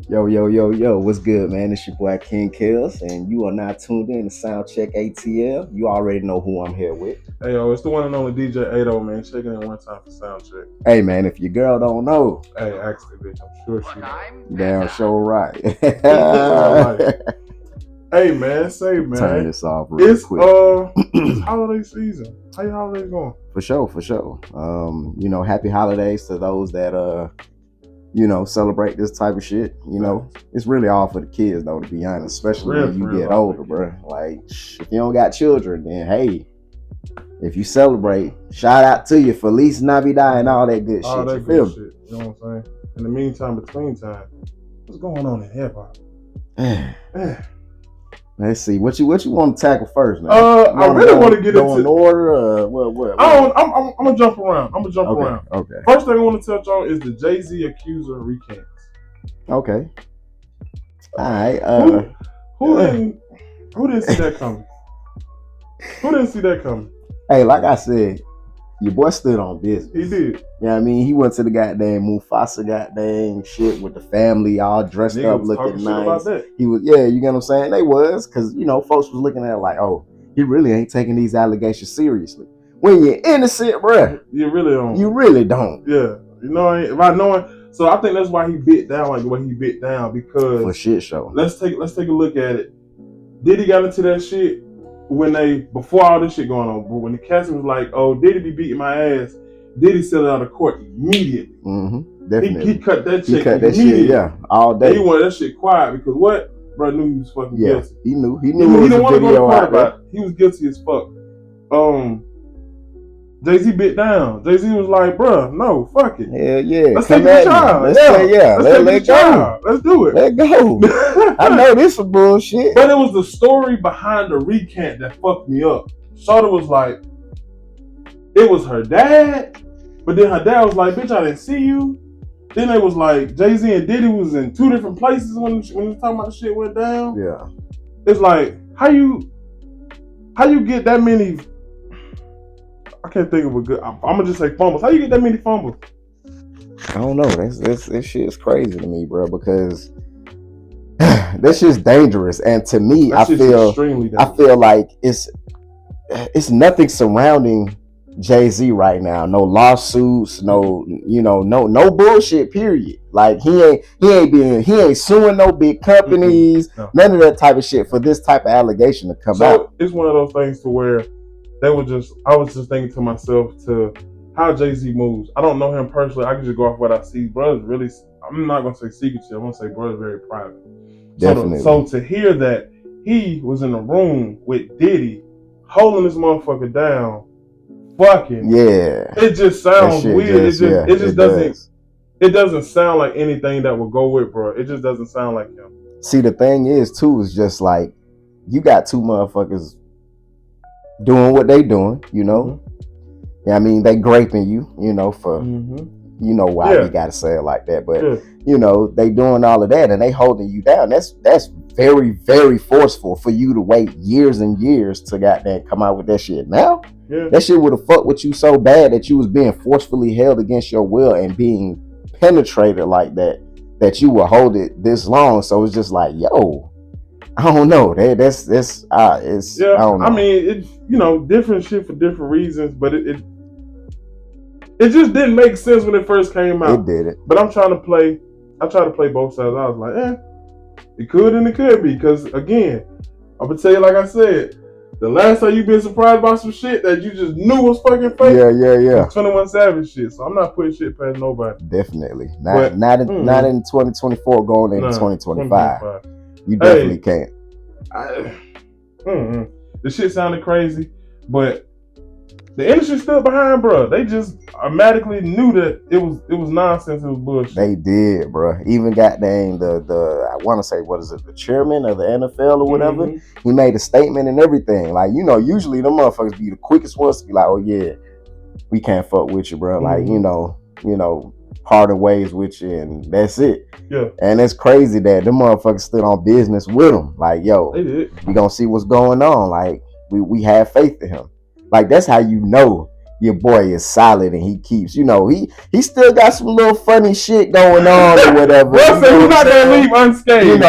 Yo, yo, yo, yo, what's good, man? It's your boy King Kills, and you are now tuned in to Soundcheck ATL. You already know who I'm here with. Hey, yo, it's the one and only DJ Ado, man. Checking in one time for sound check. Hey, man, if your girl don't know, Hey, actually, bitch, I'm sure she knows. damn sure right. Hey, man, say, man. Turn this off real quick. It's holiday season. How your holidays going? For sure. Happy holidays to those that celebrate this type of shit. It's really all for the kids, though, to be honest, especially when you get older, bro. Like, if you don't got children, then hey, if you celebrate, shout out to you for Feliz Navidad and all that good all shit. That good shit. You know what I'm saying? In the meantime, between time, what's going on in hip hop? Let's see what you want to tackle first, man. I really want to get into order. What? I'm gonna jump around. Around. Okay. First thing I want to touch on is the Jay-Z Accuser recants. Okay. All right. Who didn't see that coming? Who didn't see that coming? Hey, like I said, your boy stood on business. He did. You know what I mean? He went to the goddamn Mufasa goddamn shit with the family all dressed up, looking nice. He was, you get what I'm saying? They was, because, folks was looking at it like, oh, he really ain't taking these allegations seriously. When you're innocent, bruh. You really don't. You really don't. Yeah. If I know it. So I think that's why he bit down like the way he bit down, because for shit show. Let's take a look at it. Diddy got into that shit before all this shit going on, but when the cast was like, "Oh, Diddy be beating my ass," Diddy settled out of court immediately. Mm-hmm. Definitely. He cut that check. He cut that shit, all day. And he wanted that shit quiet because what? Bro knew he was fucking guilty. He knew. He didn't want to go to court about it. He was guilty as fuck. Jay-Z bit down. Jay-Z was like, "Bro, no, fuck it. Hell yeah. Let's take the child. Let's go. Let's do it. Let go." I know this is bullshit. But it was the story behind the recant that fucked me up. Shawty was like, it was her dad, but then her dad was like, "Bitch, I didn't see you." Then it was like Jay-Z and Diddy was in two different places when we talking about the shit went down. Yeah. It's like, how you get that many? I can't think of a good. I'm gonna just say fumbles. How you get that many fumbles? I don't know. This shit is crazy to me, bro. Because this shit's dangerous, and to me, I feel like it's nothing surrounding Jay-Z right now. No lawsuits. No bullshit. Period. Like he ain't suing no big companies. No. None of that type of shit for this type of allegation to come out. So it's one of those things to where. I was just thinking to myself to how Jay-Z moves. I don't know him personally. I can just go off what I see. Bro's really, I'm not going to say secretive. I'm going to say bro's very private. Definitely. So to hear that he was in a room with Diddy holding this motherfucker down, fucking. Yeah. It just sounds weird. It doesn't sound like anything that would go with bro. It just doesn't sound like him. See, the thing is too, is just like, you got two motherfuckers doing what they doing, Mm-hmm. I mean, they graping you, for mm-hmm. Why we gotta say it like that. But they doing all of that and they holding you down. That's very, very forceful for you to wait years and years to goddamn come out with that shit. Now, that shit would have fucked with you so bad that you was being forcefully held against your will and being penetrated like that you would hold it this long. So it's just like, yo, I don't know. It's I don't know. I mean, it different shit for different reasons, but it just didn't make sense when it first came out. It did it. But I try to play both sides. I was like, it could and it could be, because again, I'm gonna tell you, like I said, the last time you been surprised by some shit that you just knew was fucking fake. Yeah. 21 Savage shit. So I'm not putting shit past nobody. Definitely. Not in 2024 going into 2025. You definitely can't. The shit sounded crazy, but the industry stood behind, bro. They just automatically knew that it was nonsense. It was bullshit. They did, bro. Even goddamn the I want to say, what is it, the chairman of the NFL or whatever? Mm-hmm. He made a statement and everything. Like, usually the motherfuckers be the quickest ones to be like, "Oh yeah, we can't fuck with you, bro." Mm-hmm. Like, parting ways with you, and that's it. Yeah. And it's crazy that the motherfuckers stood on business with him. Like, yo, we gonna see what's going on. Like, we have faith in him. Like, that's how you your boy is solid and he keeps, he still got some little funny shit going on or whatever. Bro, so you're not gonna leave unscathed.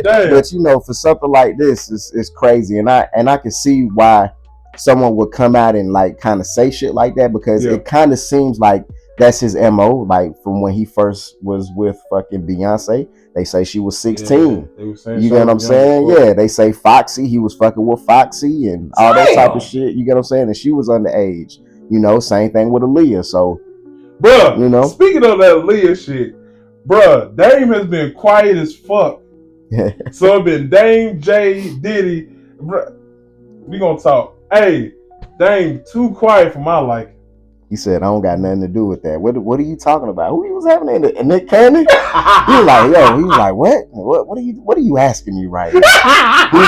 But for something like this, it's crazy, and I can see why someone would come out and like kind of say shit like that, because it kind of seems like that's his MO. Like from when he first was with fucking Beyonce, they say she was 16. You get what I'm saying? Yeah, they say Foxy, he was fucking with Foxy and all that type of shit. You get what I'm saying? And she was underage. Same thing with Aaliyah. So, bruh, speaking of that Aaliyah shit, bruh, Dame has been quiet as fuck. So it's been Dame, Jay, Diddy. Bruh, we gonna talk. Hey, Dame, too quiet for my liking. He said, I don't got nothing to do with that. What are you talking about? Who he was having in Nick Cannon? He was like, what? What are you asking me right now? He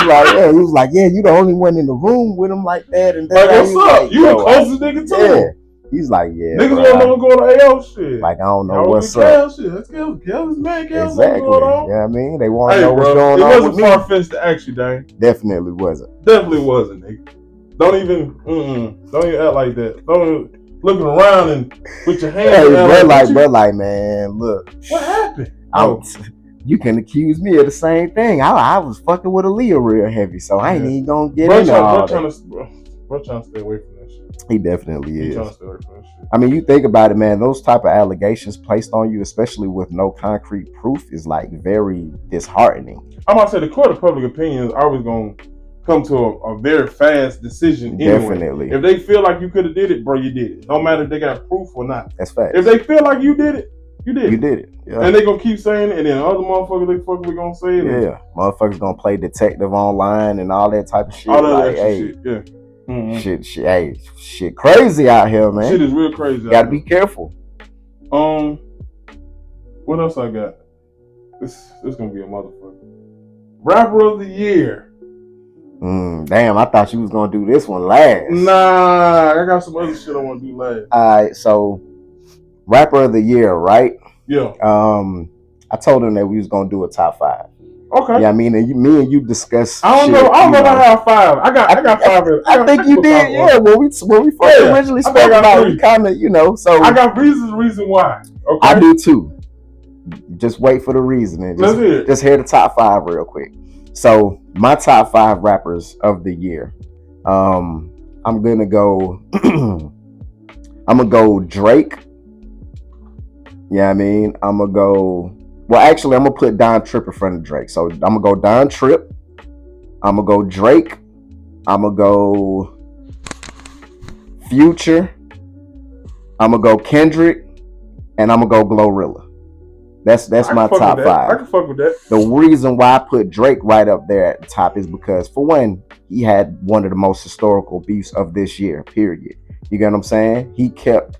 was like, you the only one in the room with him like that. And like, what's up? Like, you the closest nigga to him. He's like, niggas want to go to AO shit. Like, I don't know what's up. Shit. Let's kill this man. Exactly. You know what I mean? They want to know what's going on. It wasn't far-fetched to ask you, Dane. Definitely wasn't. Nigga. Don't even act like that. Don't looking around and put your hands like, man, look. What happened? You can accuse me of the same thing. I was fucking with Aaliyah real heavy, so I ain't even gonna get into all that. Bro trying to stay away from that shit. He definitely is. Trying to stay away from that shit. I mean, you think about it, man, those type of allegations placed on you, especially with no concrete proof, is like very disheartening. I'm about to say the court of public opinion is always gonna come to a very fast decision anyway. Definitely. If they feel like you could have did it, bro, you did it. No matter if they got proof or not. That's fact. If they feel like you did it, you did it. You did it. Yeah. And they gonna keep saying it, and then other motherfuckers they fucking gonna say it. Yeah. Motherfuckers gonna play detective online and all that type of shit. All that shit. Yeah. Mm-hmm. Shit crazy out here, man. Shit is real crazy. You gotta be careful. What else I got? This gonna be a motherfucker. Rapper of the year. Damn, I thought you was gonna do this one last. Nah, I got some other shit I want to do last. Alright, so Rapper of the Year, right? Yeah. I told him that we was gonna do a top 5. Okay. Yeah, I mean, me and you discussed. I don't know if I have 5. I got 5. I think you did. Yeah, when we first originally spoke about it, kind of, So I got reason why. Okay. I do too. Just wait for the reasoning. Just hear the top 5 real quick. So my top 5 rappers of the year. I'm gonna go. I'm gonna go Drake. Yeah, I mean, I'm gonna go. Well, actually, I'm gonna put Don Tripp in front of Drake. So I'm gonna go Don Tripp. I'm gonna go Drake. I'm gonna go Future. I'm gonna go Kendrick, and I'm gonna go Glorilla. That's my top 5. I can fuck with that. The reason why I put Drake right up there at the top is because, for one, he had one of the most historical beefs of this year, period. You get what I'm saying? He kept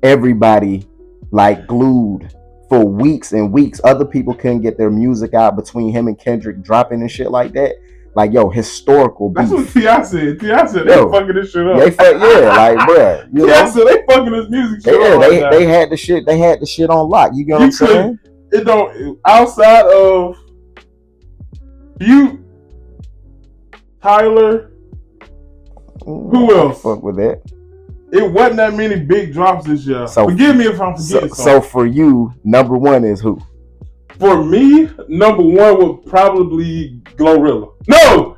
everybody like glued for weeks and weeks. Other people couldn't get their music out between him and Kendrick dropping and shit like that. Like, historical beef. That's what T.I. said. T.I. said they fucking this shit up. Bruh. T.I. said they fucking this music shit up. They had the shit on lock. You get what I'm saying? It don't, outside of you, Tyler, who else? Fuck with that. It wasn't that many big drops this year. So, forgive me if I'm forgetting something. So for you, number 1 is who? For me, number 1 would probably Glorilla. No!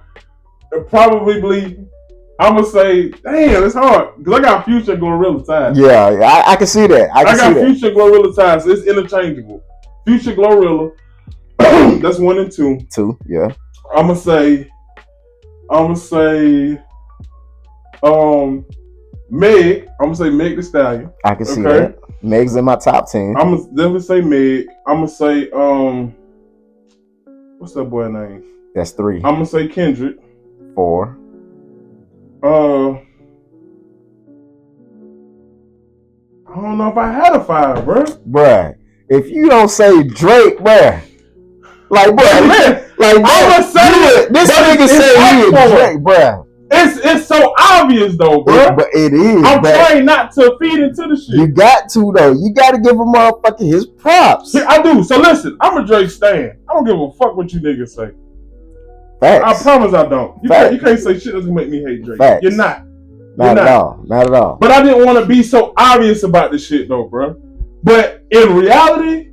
Probably, I'm going to say, damn, it's hard. Because I got Future and Glorilla ties. Yeah, I can see that. I got Future and Glorilla ties. So it's interchangeable. Future, Glorilla. That's 1 and 2. 2, yeah. I'm going to say, Meg. I'm going to say Meg Thee Stallion. I can see that. Meg's in my top 10. I'm going to definitely say Meg. I'm going to say, what's that boy name? That's 3. I'm going to say Kendrick. 4. I don't know if I had a 5, bro. Bruh, if you don't say Drake, bruh. Like, bruh, I'm going to say it. This nigga say he is Drake, bruh. It's so obvious though, bro. But it is. I'm trying not to feed into the shit. You got to though. You got to give a motherfucker his props. See, I do. So listen, I'm a Drake stan. I don't give a fuck what you niggas say. Facts. I promise I don't. You can't say shit that's gonna make me hate Drake. Facts. You're not. Not at all. Not at all. But I didn't want to be so obvious about this shit though, bro. But in reality,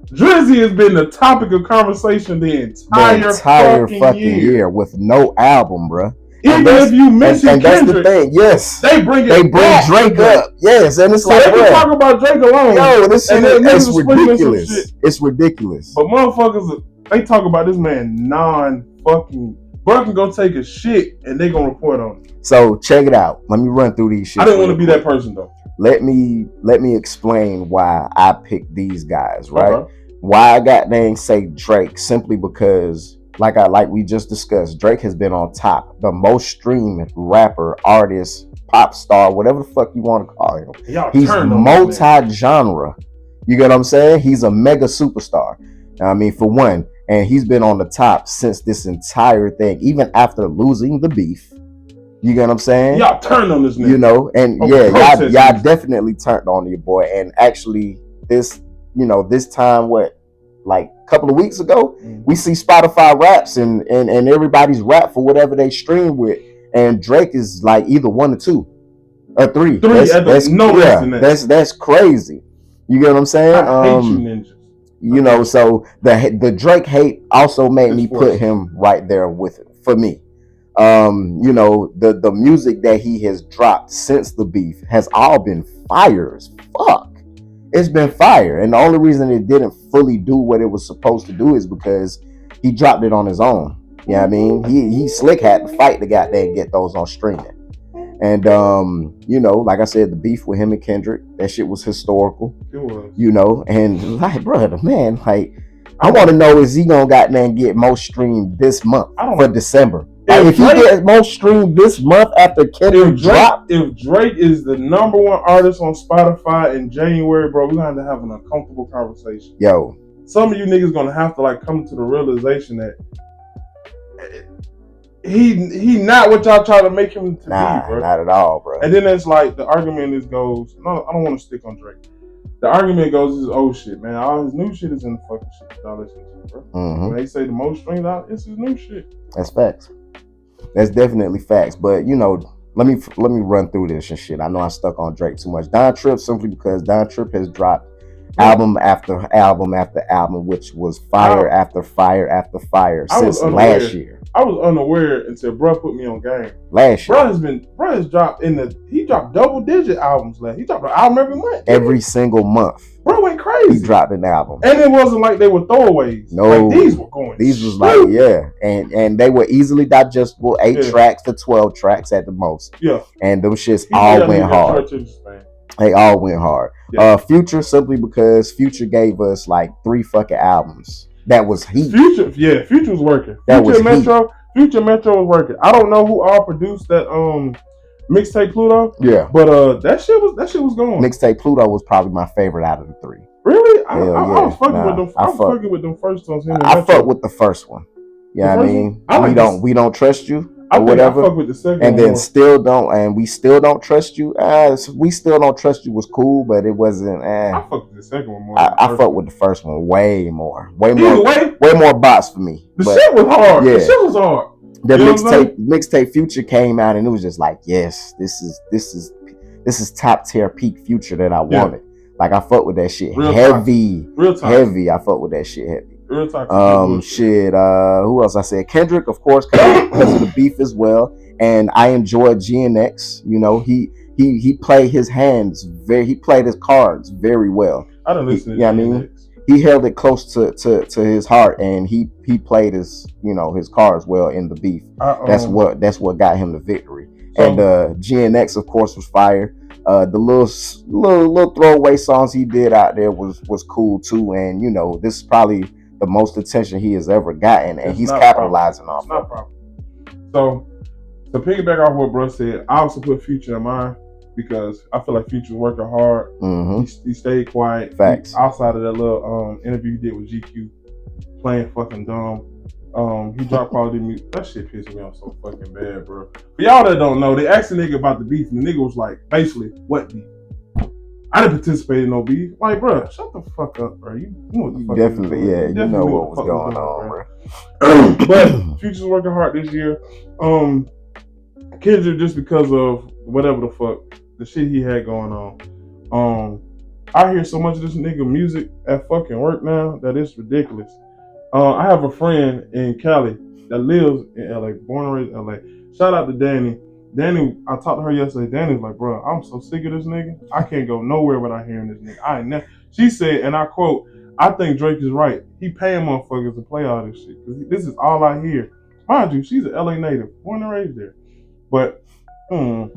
Drizzy has been the topic of conversation the entire fucking year with no album, bro. Even if you mention and Kendrick, that's the thing. Yes, they bring Drake up. Yes, and it's so like, they can talk about Drake alone. Yo, this shit is ridiculous. It's ridiculous. But motherfuckers, they talk about this man non-fucking. Bro can go take a shit and they gonna report on it. So check it out. Let me run through these shit. I didn't want to be that person though. Let me explain why I picked these guys, right? Okay. Why I got named say Drake, simply because like we just discussed, Drake has been on top, the most streamed rapper, artist, pop star, whatever the fuck you want to call him. He's multi-genre. You get what I'm saying? He's a mega superstar. I mean, for one, and he's been on the top since this entire thing, even after losing the beef. You get what I'm saying? Y'all turned on this nigga. You know, and y'all definitely turned on your boy. And actually, this time, like a couple of weeks ago, we see Spotify raps and everybody's rap for whatever they stream with. And Drake is like either 1 or 2 or 3. That's crazy. You get what I'm saying? I hate you ninjas. You know, so the Drake hate also made me put him right there with it for me. You know, the music that he has dropped since the beef has all been fire as fuck. It's been fire, and the only reason it didn't fully do what it was supposed to do is because he dropped it on his own. You know what I mean? He slick had to fight to goddamn get those on streaming. And you know, like I said, the beef with him and Kendrick, that shit was historical. It was. You know, and like, brother, man, like, I want to know, is he gonna goddamn get most streamed this month for December? Like, if he gets most streamed this month after Kendrick dropped. If Drake is the number 1 artist on Spotify in January, bro, we're gonna have an uncomfortable conversation. Yo, some of you niggas gonna have to like come to the realization that he not what y'all try to make him to be, bro. Not at all, bro. And then it's like the argument goes, no, I don't want to stick on Drake. The argument goes is old shit, man. All his new shit is in the fucking shit y'all listen to, bro. Mm-hmm. When they say the most streamed out, it's his new shit. That's facts. That's definitely facts. But you know, let me run through this and shit. I know I stuck on Drake too much. Don Trip, simply because Don Trip has dropped album after album after album, which was fire after fire after fire since last year. I was unaware until bro put me on game. Last year. Bro has dropped he dropped double-digit albums last. He dropped an album every month. Every single month. Bro went crazy. He dropped an album. And it wasn't like they were throwaways. No. Like these were going. These was like, and they were easily digestible, 8 tracks to 12 tracks at the most. Yeah. And them shits all went hard. They all went hard. Yeah. Future, simply because Future gave us like 3 fucking albums. That was heat. Future was working. Future Metro was working. I don't know who all produced that Mixtape Pluto. Yeah. But that shit was going. Mixtape Pluto was probably my favorite out of the 3. Really? I was fucking with them. I was fucking with them first ones. I fuck with the first one. Yeah, I mean, we don't trust you. Or whatever, I fuck with the second and one. Then still don't, and we still don't trust you. We still don't trust you was cool, but it wasn't. I fuck with the second one more. I fuck with the first one way more bots for me. The shit was hard. Yeah. The shit was hard. The mixtape Future came out, and it was just like, yes, this is top tier peak Future that I wanted. Like, I fuck with that shit heavy. I fuck with that shit heavy. Who else I said? Kendrick, of course, because of the beef as well. And I enjoyed GNX. You know, he played his hands he played his cards very well. I don't listen to GNX. I mean, he held it close to his heart, and he played his cards well in the beef. That's what got him the victory. And GNX, of course, was fire. The little throwaway songs he did out there was cool too. And you know, this is probably the most attention he has ever gotten, and he's capitalizing off it. So to piggyback off what bro said, I also put Future in mine because I feel like Future's working hard. Mm-hmm. He stayed quiet. Facts. Outside of that little interview he did with GQ, playing fucking dumb. He dropped quality music. That shit pissed me off so fucking bad, bro. For y'all that don't know, they asked the nigga about the beef, and the nigga was like, basically, what beef? I didn't participate in no beef. Like, bro, shut the fuck up, bro. You know what the fuck definitely, you know what was going on, bro. But Future's working hard this year. Kendrick just because of whatever the fuck the shit he had going on. I hear so much of this nigga music at fucking work now that it's ridiculous. I have a friend in Cali that lives in LA, born and raised in LA. Shout out to Danny. Danny, I talked to her yesterday. Danny was like, bro, I'm so sick of this nigga. I can't go nowhere without hearing this nigga. She said, and I quote, I think Drake is right. He paying motherfuckers to play all this shit. Cause this is all I hear. Mind you, she's an LA native, born and raised there. But, and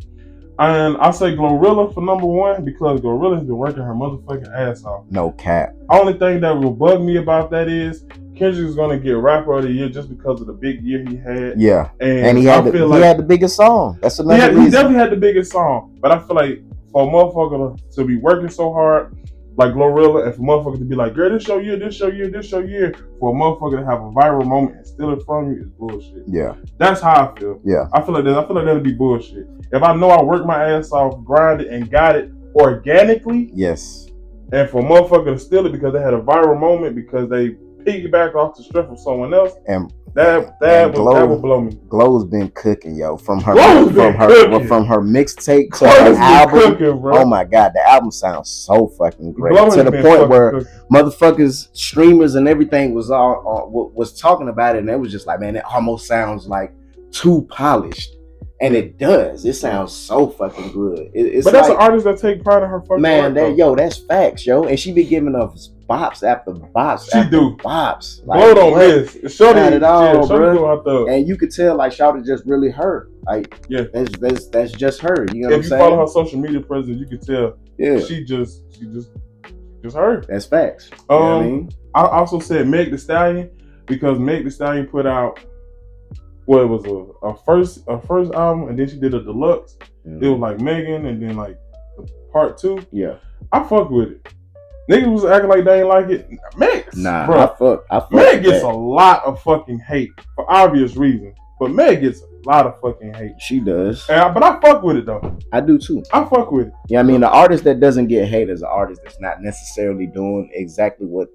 I say Glorilla for number one because Glorilla's been working her motherfucking ass off. No cap. Only thing that will bug me about that is Kendrick's gonna get Rapper of the Year just because of the big year he had. Yeah, and he had the biggest song. That's another reason. He definitely had the biggest song. But I feel like for a motherfucker to be working so hard, like Glorilla, and for a motherfucker to be like, girl, this your year, for a motherfucker to have a viral moment and steal it from you is bullshit. Yeah. That's how I feel. Yeah. I feel like that'll be bullshit. If I know I worked my ass off, grinded, and got it organically. Yes. And for a motherfucker to steal it because they had a viral moment because they piggyback off the strength of someone else, and that would blow me. Glow's been cooking, yo, from her mixtape to her album. Cooking, oh my god, the album sounds so fucking great to the point where motherfuckers, streamers, and everything was was talking about it, and it was just like, man, it almost sounds like too polished. And it does. It sounds so fucking good. But that's an artist that take pride in her fucking man. That's facts, yo. And she be giving us bops after bops. She do bops. Like, blow don't miss. Shorty it all, bro. And you could tell, like, Shawty just really her. Like, yeah, that's just her. You know what I'm saying? If you follow her social media presence, you can tell. Yeah, she just her. That's facts. You know what I mean? I also said Meg Thee Stallion because Meg Thee Stallion put out. Well, it was a first album, and then she did a deluxe. Mm-hmm. It was like Megan, and then like part 2. Yeah, I fuck with it. Niggas was acting like they ain't like it. Meg, nah, bro, I fuck. Meg gets a lot of fucking hate for obvious reasons, but Meg gets a lot of fucking hate. She does, but I fuck with it though. I do too. I fuck with it. Yeah, I mean, the artist that doesn't get hate is an artist that's not necessarily doing exactly what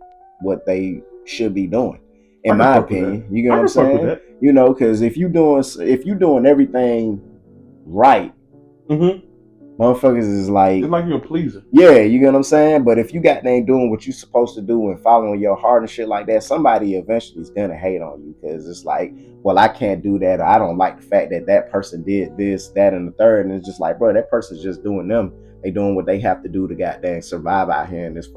they should be doing. In my opinion, you get what I'm saying? You know, because if you doing everything right, motherfuckers is like, it's like you're a pleaser. Yeah, you get what I'm saying? But if you ain't doing what you supposed to do and following your heart and shit like that, somebody eventually is gonna hate on you because it's like, well, I can't do that. Or I don't like the fact that person did this, that, and the third. And it's just like, bro, that person's just doing them. They doing what they have to do to goddamn survive out here in this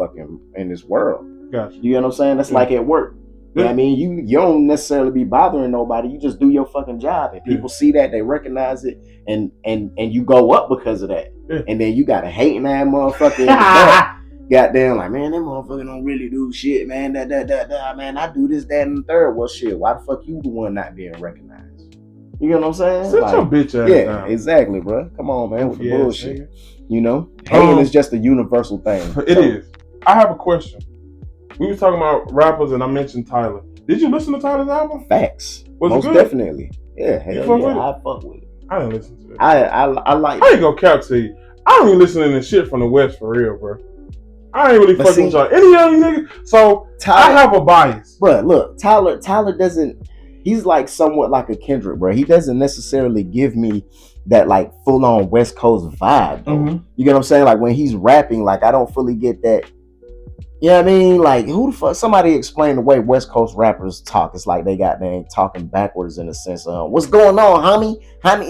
world. Gotcha. You know what I'm saying? That's like at work. You know what I mean? You don't necessarily be bothering nobody. You just do your fucking job. And people see that, they recognize it, and you go up because of that. Yeah. And then you got a hating that motherfucker in the back. Goddamn, like, man, that motherfucker don't really do shit, man. Man, I do this, that, and the third. Well, shit, why the fuck you the one not being recognized? You know what I'm saying? Sit your bitch ass down. Exactly, bro. Come on, man, with the bullshit. Nigga. You know? Hating is just a universal thing. It is. I have a question. We were talking about rappers, and I mentioned Tyler. Did you listen to Tyler's album? Facts. Was most it good? Definitely. Yeah, hell yeah. I fuck with it. I didn't listen to it. I like. I ain't gonna cap to you. I don't even listen to shit from the West for real, bro. I ain't really fucking with y'all. Any young nigga. So Tyler, I have a bias. But look, Tyler doesn't. He's like somewhat like a Kendrick, bro. He doesn't necessarily give me that like full on West Coast vibe. Mm-hmm. You get what I'm saying? Like when he's rapping, like I don't fully get that. You know what I mean? Like, who the fuck? Somebody explain the way West Coast rappers talk. It's like they talking backwards in the sense of, what's going on, homie?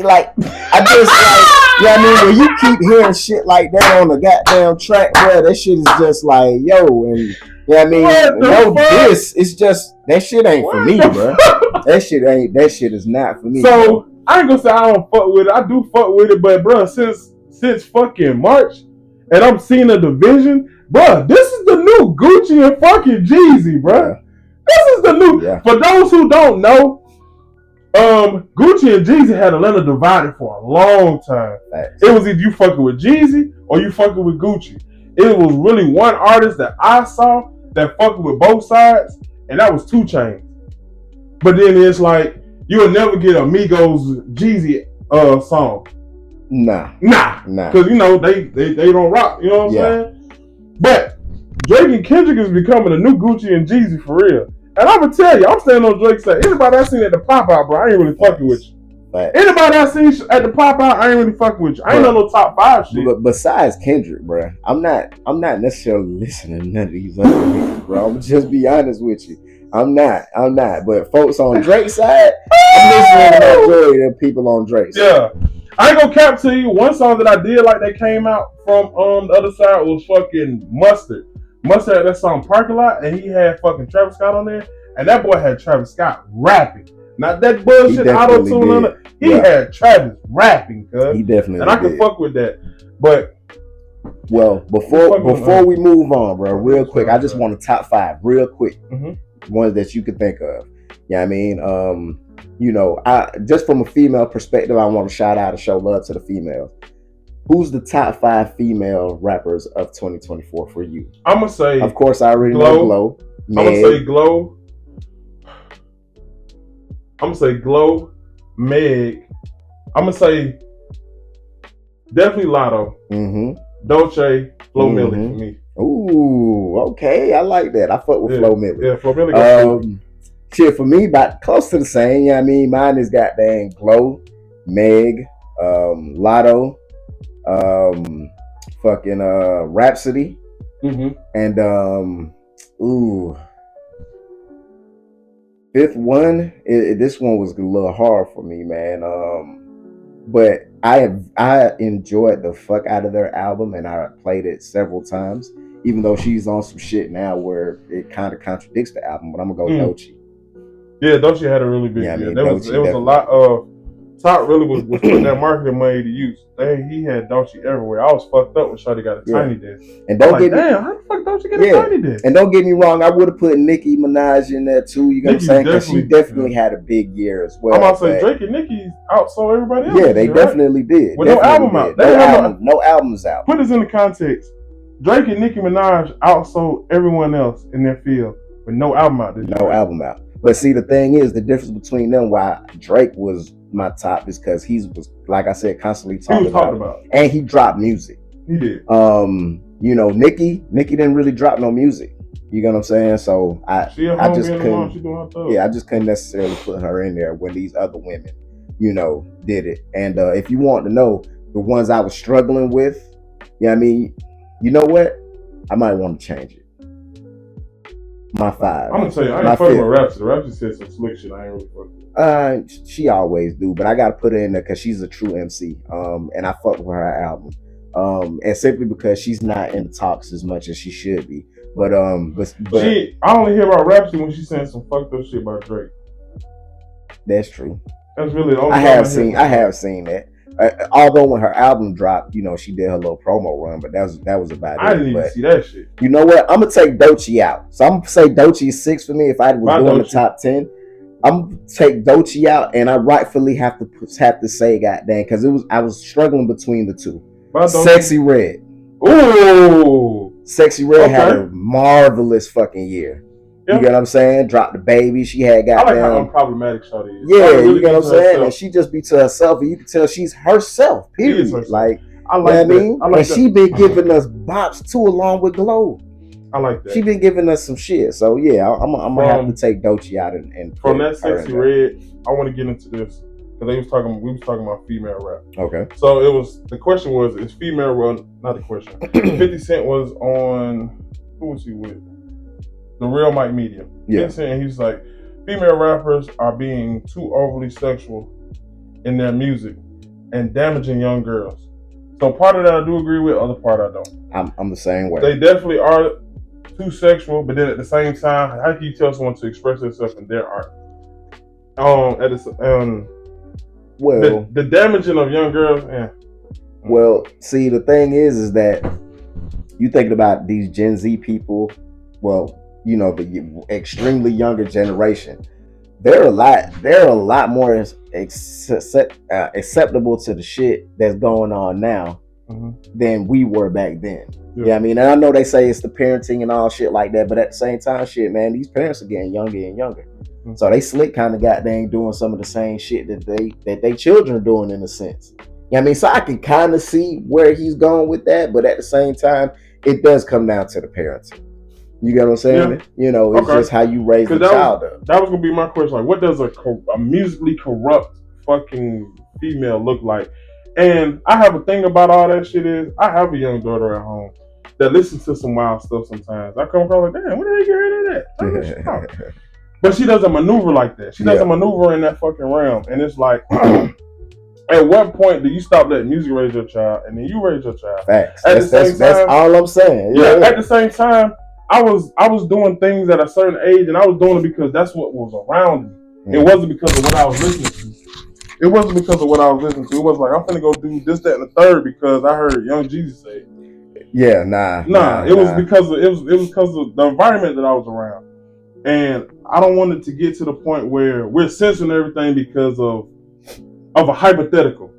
Like, I just like, you know what I mean? When you keep hearing shit like that on the goddamn track, bro, that shit is just like, yo, and, you know what I mean? No diss. It's just, that shit ain't for me, bro. That shit is not for me. So, bro. I ain't gonna say I don't fuck with it. I do fuck with it, but, bro, since fucking March, and I'm seeing a division, bruh, this is the new Gucci and fucking Jeezy, bruh. Yeah. This is the new. Yeah. For those who don't know, Gucci and Jeezy had Atlanta divided for a long time. Thanks. It was either you fucking with Jeezy or you fucking with Gucci. It was really one artist that I saw that fucking with both sides, and that was 2 Chainz. But then it's like you will never get a Migos Jeezy song. Nah. Because you know they don't rock. You know what I'm saying? But Drake and Kendrick is becoming a new Gucci and Jeezy for real. And I'm gonna tell you, I'm standing on Drake's side. Anybody I seen at the pop out, bro, I ain't really fucking with you. But anybody I seen at the pop out, I ain't really fucking with you. I ain't know no top 5 shit. But besides Kendrick, bro, I'm not necessarily listening to none of these other niggas, bro. I'm just be honest with you. I'm not. But folks on Drake's side, I'm listening to the majority of people on Drake's side. Yeah. I ain't gonna cap to you. One song that I did like that came out from the other side was fucking Mustard. Mustard had that song Parking Lot, and he had fucking Travis Scott on there, and that boy had Travis Scott rapping. Not that bullshit auto tune on it. He had Travis rapping, cuz. He definitely and I can fuck with that. But before we move on, bro, real quick, I just want a top 5, real quick. Ones that you could think of. Yeah, I mean, I just from a female perspective, I want to shout out and show love to the females. Who's the top 5 female rappers of 2024 for you? I'm gonna say, of course, I already know Glow. I'm gonna say Glow. I'm gonna say Glow, Meg. I'm gonna say definitely Lotto. Dolce, Flo Milli for me. Ooh, okay, I like that. I fuck with Flo Milli. Yeah, Flo Milli. Shit, for me, about close to the same. You know what I mean? Mine is goddamn Glow, Meg, Lotto, fucking Rhapsody, and fifth one. This one was a little hard for me, man. But I enjoyed the fuck out of their album, and I played it several times. Even though she's on some shit now where it kind of contradicts the album, but I'm gonna go Doechii. Yeah, Doechii had a really big year. There was a lot of Top really was putting that marketing money to use. He had Doechii everywhere. I was fucked up when Shawty got a tiny desk. And don't get damn, how the fuck Doechii get a tiny desk? And don't get me wrong, I would have put Nicki Minaj in there too. You know what I'm saying? Because she definitely had a big year as well. I'm about to say Drake and Nicki outsold everybody else. Yeah, they definitely did. With no album out. No albums out. Put this in the context. Drake and Nicki Minaj outsold everyone else in their field with no album out. No album out. But see, the thing is, the difference between them, why Drake was my top, is because he was, like I said, constantly talking about it. And he dropped music. He did. Nicki didn't really drop no music. You know what I'm saying? So I just couldn't necessarily put her in there when these other women, did it. And if you want to know the ones I was struggling with, you know what? I might want to change it. My 5. I'm gonna tell you, I ain't fucking with Rhapsody. Rhapsody said some slick shit. I ain't really fucking with. She always do, but I gotta put her in there because she's a true MC. And I fuck with her album. And simply because she's not in the talks as much as she should be. But I only hear about Rhapsody when she's saying some fucked up shit about Drake. That's true. That's really the only I have seen that. Although when her album dropped, she did her little promo run, but that was about it. I didn't even see that shit. You know what? I'm gonna take Doechii out. So I'm gonna say Doechii is 6 for me. If I was doing the top 10, I'm gonna take Doechii out, and I rightfully have to say, goddamn, because I was struggling between the two. Sexy Red. Ooh, Sexy Red had a marvelous fucking year. You get what I'm saying? Dropped the baby. She had goddamn. I like how unproblematic Shawty is. Yeah, really, you get what I'm saying? And she just be to herself, and you can tell she's herself. Period. Like, I like that. I like and she been giving us bops too, along with Glow. I like that. She been giving us some shit. So yeah, I'm gonna have to take Doechii out and from that Sexy Red. I want to get into this because we was talking about female rap. Okay. So the question was, is female rap? Not the question. 50 Cent was on. Who was he with? The Real Mike Media. Yeah. And he's like, female rappers are being too overly sexual in their music and damaging young girls. So part of that I do agree with, other part I don't. I'm the same way. They definitely are too sexual, but then at the same time, how can you tell someone to express themselves in their art? The damaging of young girls, yeah. Well, see, the thing is that you thinking about these Gen Z people, the extremely younger generation, they're a lot more acceptable to the shit that's going on now than we were back then. Yeah, I mean, and I know they say it's the parenting and all shit like that, but at the same time, shit, man, these parents are getting younger and younger. So they slick kind of goddamn doing some of the same shit that they children are doing in a sense. I mean, so I can kind of see where he's going with that, but at the same time, it does come down to the parenting. You get what I'm saying? Yeah. It's just how you raise the child up. That was gonna be my question. Like, what does a musically corrupt fucking female look like. And I have a thing about all that shit is I have a young daughter at home that listens to some wild stuff sometimes. I come across like, damn, where did they get rid of that? But she doesn't maneuver like that. She doesn't maneuver in that fucking realm. And it's like, at what point do you stop letting music raise your child and then you raise your child? Facts. That's all I'm saying. Yeah. At the same time, I was doing things at a certain age, and I was doing it because that's what was around me. It wasn't because of what I was listening to. It wasn't because of what I was listening to. It was like, I'm finna go do this, that, and the third because I heard Young Jeezy say it. Yeah, nah. It was because of the environment that I was around, and I don't want it to get to the point where we're censoring everything because of a hypothetical.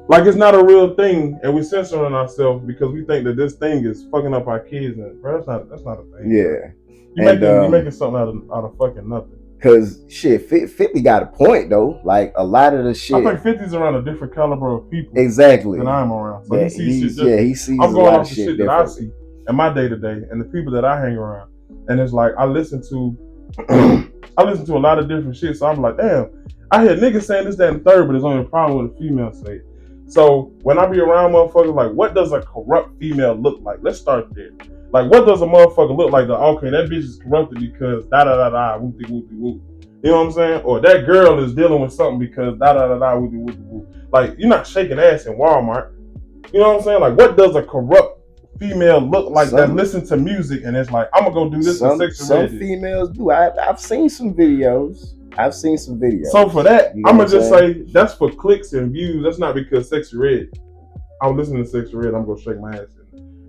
Like it's not a real thing, and we're censoring ourselves because we think that this thing is fucking up our kids, and bro, that's not a thing. Yeah, you're making something out of fucking nothing. Cause shit, 50 got a point though. Like a lot of the shit. I think 50's around a different caliber of people. Exactly. Than I'm around. So yeah, he sees. I'm going off the shit that I see in my day to day, and the people that I hang around, and it's like I listen to a lot of different shit. So I'm like, damn, I hear niggas saying this, that, and third, but it's only a problem when the female say it. So when I be around motherfuckers, like, what does a corrupt female look like? Let's start there. Like, what does a motherfucker look like? Okay, that bitch is corrupted because da-da-da-da, whoopty, whoopty, whoop. You know what I'm saying? Or that girl is dealing with something because da-da-da-da, whoopty, whoopty, whoop. Like, you're not shaking ass in Walmart. You know what I'm saying? Like, what does a corrupt female look like that listen to music and it's like, I'm going to go do this for sexual Some females do. I've seen some videos. So for that, I'm going to just say that's for clicks and views. That's not because Sexy Red. I'm listening to Sexy Red. I'm going to shake my ass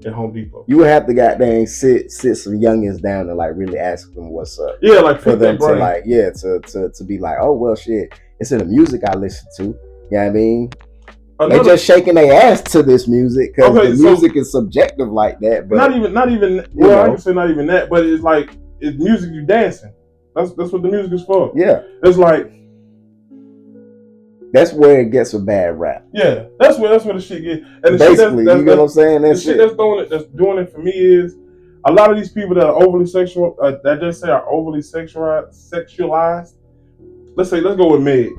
at Home Depot. You would have to goddamn sit some youngins down and like really ask them what's up. Yeah, like for them to like, to be like, oh well, shit, it's in the music I listen to. You know what I mean? They just shaking their ass to this music because the music is subjective like that. But not even. Well, I can say not even that, but it's like it's music you dancing. That's what the music is for. Yeah, it's like. That's where it gets a bad rap. Yeah, that's where the shit gets. And the basically, you know what I'm saying? The shit that's doing it for me is a lot of these people that are overly sexual, that just say are overly sexualized. Let's go with Meg.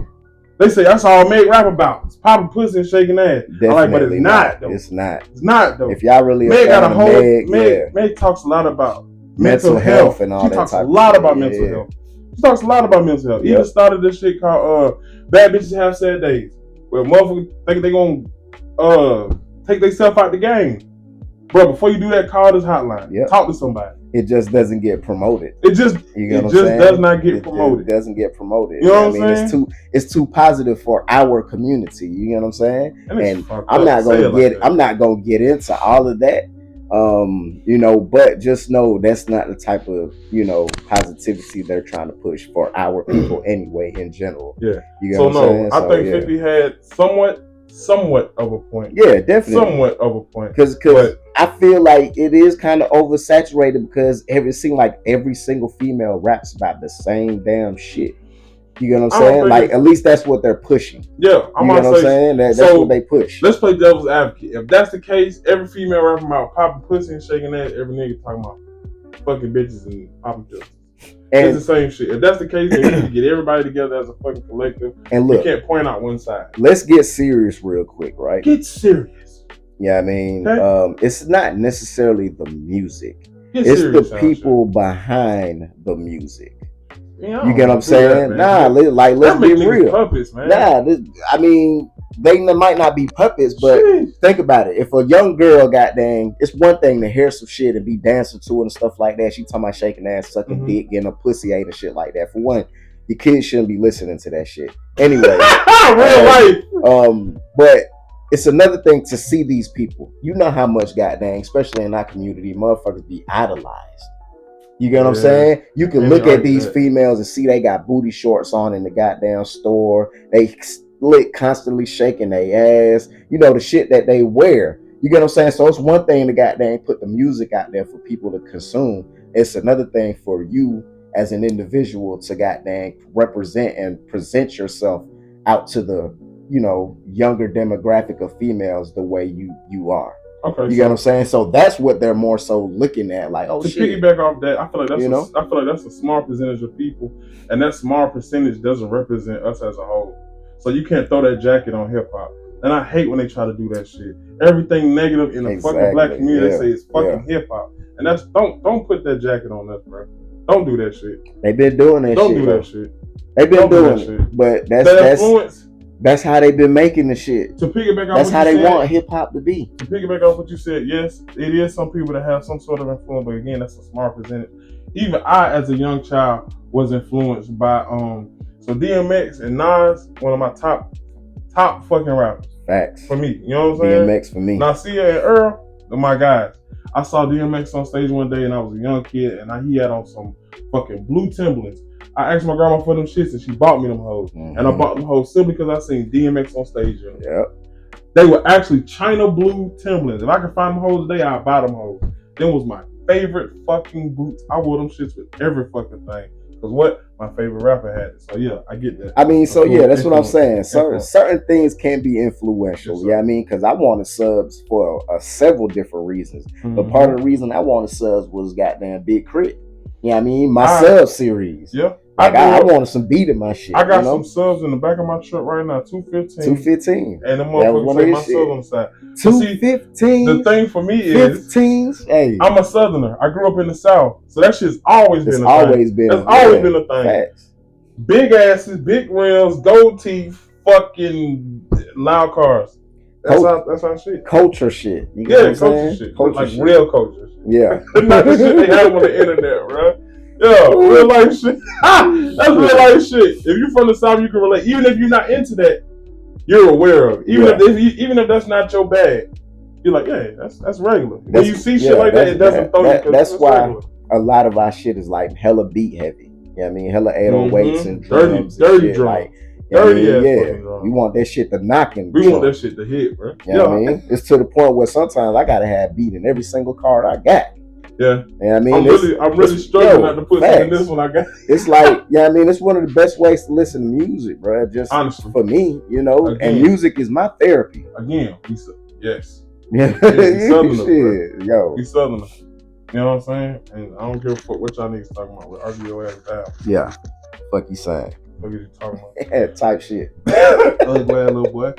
They say that's all Meg rap about. It's popping pussy and shaking ass. But it's not though. It's not. It's not though. If y'all really Meg got a whole Meg talks a lot about mental health and all that. She talks a lot about mental health. She talks a lot about mental health. Even started this shit called Bad Bitches Have Sad Days, where motherfuckers think they gonna take themselves out the game. Bro, before you do that, call this hotline. Yep. Talk to somebody. It just doesn't get promoted. It just does not get promoted. It doesn't get promoted. You know what I'm saying? It's too positive for our community. You know what I'm saying? And I'm not gonna get into all of that. But just know that's not the type of, positivity they're trying to push for our people anyway, in general. Yeah. You know what I'm saying? I think 50 had somewhat of a point. Yeah, definitely. Somewhat of a point. Because I feel like it is kind of oversaturated because it seems like every single female raps about the same damn shit. You know what I'm saying? Like, at least that's what they're pushing. Yeah, I'm you know what I'm saying? That's what they push. Let's play devil's advocate. If that's the case, every female rapping about popping pussy and shaking ass, every nigga talking about fucking bitches and popping pills. It's the same shit. If that's the case, then we need to get everybody together as a fucking collective. And look, you can't point out one side. Let's get serious real quick, right? Get serious. Yeah, I mean, it's not necessarily the music. It's the people behind the music. You get what I'm saying? Let's be real. Puppets, man. They might not be puppets, but think about it. If a young girl, it's one thing to hear some shit and be dancing to it and stuff like that. She talking about shaking ass, sucking dick, getting a pussy ate and shit like that. For one, your kids shouldn't be listening to that shit. Anyway, real life. But it's another thing to see these people. You know how much, especially in our community, motherfuckers be idolized. You get what I'm saying? You can look at these females and see they got booty shorts on in the goddamn store. They constantly shaking their ass. You know, the shit that they wear. You get what I'm saying? So it's one thing to goddamn put the music out there for people to consume. It's another thing for you as an individual to goddamn represent and present yourself out to the, younger demographic of females the way you are. Okay, you get what I'm saying? So that's what they're more so looking at. Like, oh, to shit. Piggyback off that, I feel like that's a small percentage of people, and that small percentage doesn't represent us as a whole. So you can't throw that jacket on hip hop. And I hate when they try to do that shit. Everything negative in the fucking black community, they say it's fucking hip hop. And that's don't put that jacket on us, bro. Don't do that shit. They've been doing that don't shit. Do that shit. They've been doing it. Shit. But that's how they've been making the shit. To piggyback off that's how they want hip hop to be. To piggyback off what you said, yes, it is some people that have some sort of influence, but again, that's a smart presented. Even I, as a young child, was influenced by so DMX and Nas, one of my top fucking rappers. Facts. For me. You know what I'm saying? DMX for me. Nasir and Earl, they're my guys. I saw DMX on stage one day and I was a young kid and he had on some fucking blue Timberlands. I asked my grandma for them shits and she bought me them hoes. Mm-hmm. And I bought them hoes simply because I seen DMX on stage. Yep. They were actually China blue Timberlands. If I could find them hoes today, I'd buy them hoes. Them was my favorite fucking boots. I wore them shits with every fucking thing. Because what? My favorite rapper had it. So yeah, I get that. I mean, so yeah, that's what I'm saying. Certain things can be influential. Yes, yeah, I mean, because I wanted subs for several different reasons. Mm-hmm. But part of the reason I wanted subs was goddamn Big Crit. Yeah, I mean, my sub series. Yeah. Like I wanted some beat in my shit. I got some subs in the back of my truck right now, 215. 215. And the motherfuckers say my sub on the side. 215. The thing for me is 15s. Hey. I'm a Southerner. I grew up in the South. So that shit's always been a thing. Always been a thing. Facts. Big asses, big rims, gold teeth, fucking loud cars. That's our shit. Culture shit. You know culture shit. Like shit. Real culture shit. Yeah. Not the shit they have on the internet, bro. Yeah, real life shit. That's real life shit. If you're from the South, you can relate. Even if you're not into that, you're aware of it. Even if that's not your bag, you're like, yeah, that's regular. When you see shit like that, it doesn't throw you. That's why regular. A lot of our shit is like hella beat heavy. You know what I mean? Hella 808s and drums. Dirty drums. Like, dirty ass we want that shit to knock him. We want that shit to hit, bro. You know what I mean? It's to the point where sometimes I gotta have beat in every single card I got. Yeah. I mean, I'm really struggling not to put in this one I got. It's like, I mean, it's one of the best ways to listen to music, bro. Just honestly, for me, you know, and music is my therapy. Again, yes. Yeah. We Southerners, shit, yo. We Southerners. You know what I'm saying? And I don't give a fuck what y'all niggas talking about. We'll argue your ass down. Yeah. Fuck you saying. What are you talking about? Yeah, type shit. Little boy.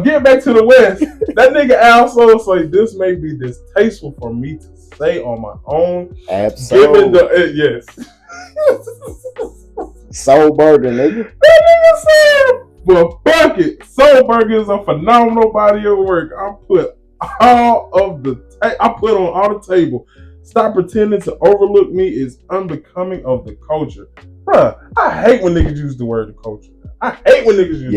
Get back to the West. That nigga also say this may be distasteful for me to say on my own. Absolutely. Yes. Soul Burger, nigga. That nigga said, but fuck it. Soul Burger is a phenomenal body of work. I put on all the table. Stop pretending to overlook me is unbecoming of the culture. Bruh, I hate when niggas use the word the culture. I hate when niggas use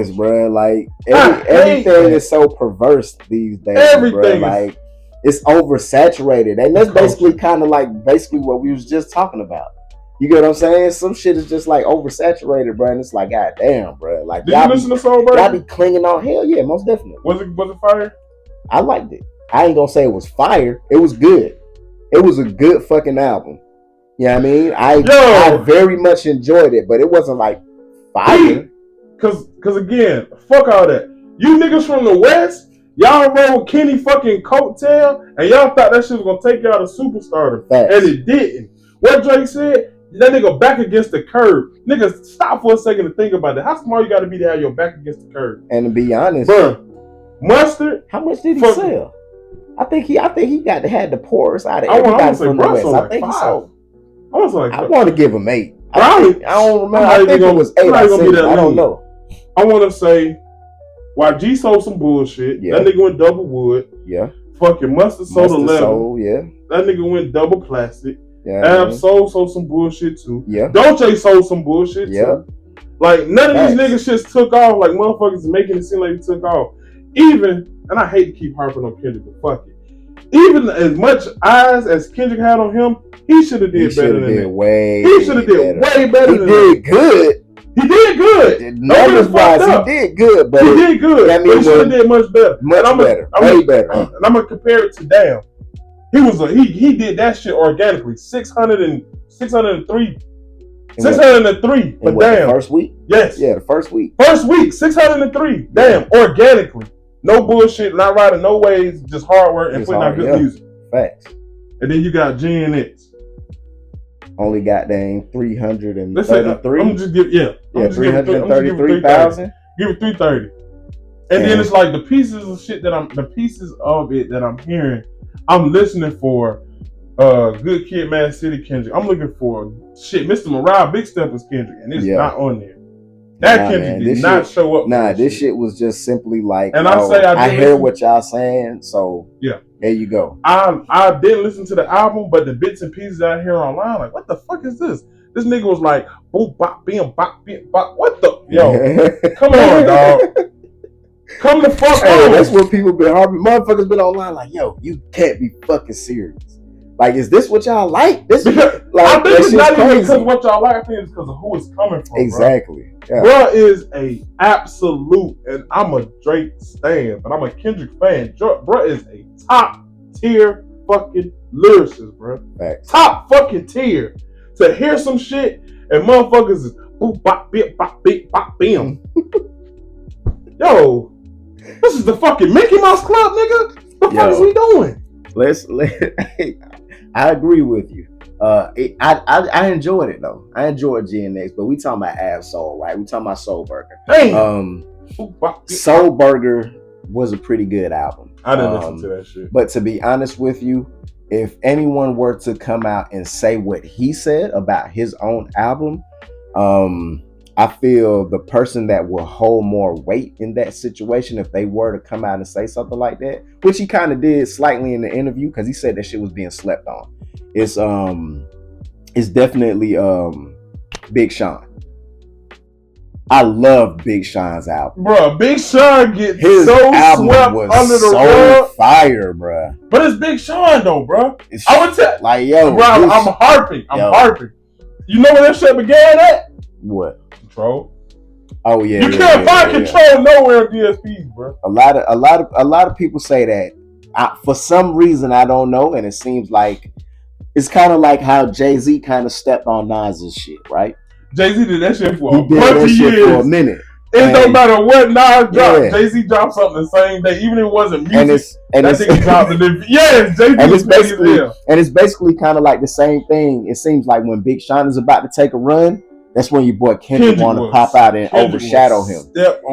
the word culture. Bruh, like everything is so perverse these days. Everything bruh. Like it's oversaturated. And that's basically kind of like what we was just talking about. You get what I'm saying? Some shit is just like oversaturated, bro. And it's like, god damn, bro. Like, did you listen to Soul Burger? Y'all be clinging on. Hell yeah, most definitely. Was it fire? I liked it. I ain't gonna say it was fire. It was good. It was a good fucking album. You know what I mean? I very much enjoyed it, but it wasn't like fire. Cause again, fuck all that. You niggas from the West, y'all rode Kenny fucking coattail, and y'all thought that shit was gonna take y'all to superstardom. Facts. And it didn't. What Drake said, that nigga back against the curb. Nigga, stop for a second to think about that. How smart you gotta be to have your back against the curb? And to be honest, bro, Mustard. How much did he sell? I think he had the poorest out of everybody from the West. I think he sold. I want to give him 8. I don't remember. I think it was 8. I don't know. I want to say YG sold some bullshit. Yeah. That nigga went double wood. Yeah. Fucking Mustard sold 11. Yeah. That nigga went double plastic. Yeah. Ab sold some bullshit too. Yeah. Dolce sold some bullshit too. Like none of these niggas just took off. Like motherfuckers making it seem like they took off. Even, and I hate to keep harping on Kendrick, but fuck it. Even as much eyes as Kendrick had on him, he should have did better than that. He should have did way better than that. He did good. He did good. Numbers wise, he did good, but he did good. I mean, but he should have did much better. Way better. And I'm gonna compare it to Damn. He did that shit organically. 603. 603 for Damn. The first week? Yes. Yeah, the first week. 603. Damn, organically. No bullshit, not riding no waves, just hard work and putting out good music. Facts. And then you got Gen X. only got dang 333. I'm just give 333,000. Give it 330. And then it's like the pieces of shit that I'm hearing, I'm listening for Good Kid, Mad City Kendrick. I'm looking for shit, Mr. Morale, Big Steppers Kendrick, and it's not on there. That Kendrick did not show up. Nah, this shit was just simply like, and I hear what y'all saying, so yeah, there you go. I didn't listen to the album, but the bits and pieces I hear online, like, what the fuck is this? This nigga was like, boom, bop, bam, bop, bam, bop. What the come on, dog. Come the fuck on. That's what people been harping. Motherfuckers been online like, yo, you can't be fucking serious. Like, is this what y'all like? This like, I think it's not even because of what y'all like. I think it's because of who it's coming from. Exactly. Bro. Bruh is a absolute, and I'm a Drake stan, but I'm a Kendrick fan. Bruh is a top tier fucking lyricist, bro. Facts. Top fucking tier. To hear some shit and motherfuckers is boop bop bip bop bip bop bam. Yo, this is the fucking Mickey Mouse Club, nigga. What the fuck is we doing? I agree with you. I enjoyed it though. I enjoyed GNX, but we talking about Ab-Soul, right? We talking about Soul Burger. Soul Burger was a pretty good album. I didn't listen to that shit. But to be honest with you, if anyone were to come out and say what he said about his own album, I feel the person that will hold more weight in that situation, if they were to come out and say something like that, which he kind of did slightly in the interview, because he said that shit was being slept on. It's definitely Big Sean. I love Big Sean's album. Bro, Big Sean gets his so album swept was under the so rug. Fire, bro. But it's Big Sean though, bro. I would tell like, yo, bro, I'm harping. You know where that shit began at? What? Control. Oh yeah. You can't find Control nowhere in DSPs, bro. A lot of people say that. For some reason, I don't know, and it seems like it's kind of like how Jay-Z kind of stepped on Nas's shit, right? Jay-Z did that shit for a bunch of years. For a minute. It don't matter what Nas dropped. Yeah. Jay-Z dropped something the same day, even if it wasn't music. And Jay-Z it's basically kind of like the same thing. It seems like when Big Sean is about to take a run, that's when your boy Kendrick want to pop out and overshadow him.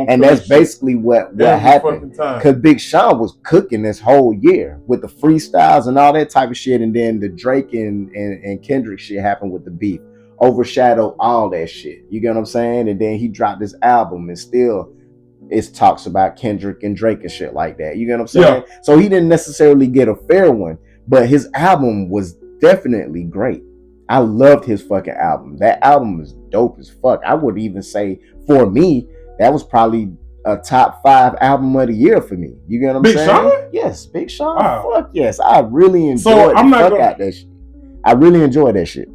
And that's basically what happened. Because Big Sean was cooking this whole year with the freestyles and all that type of shit. And then the Drake and Kendrick shit happened with the beef. Overshadowed all that shit. You get what I'm saying? And then he dropped this album and still it talks about Kendrick and Drake and shit like that. You get what I'm saying? Yeah. So he didn't necessarily get a fair one, but his album was definitely great. I loved his fucking album. That album was dope as fuck. I would even say, for me, that was probably a top 5 album of the year for me. You get what I'm saying? Big Sean? Yes, Big Sean. Wow. Fuck yes. I really enjoyed that shit. I really enjoyed that shit.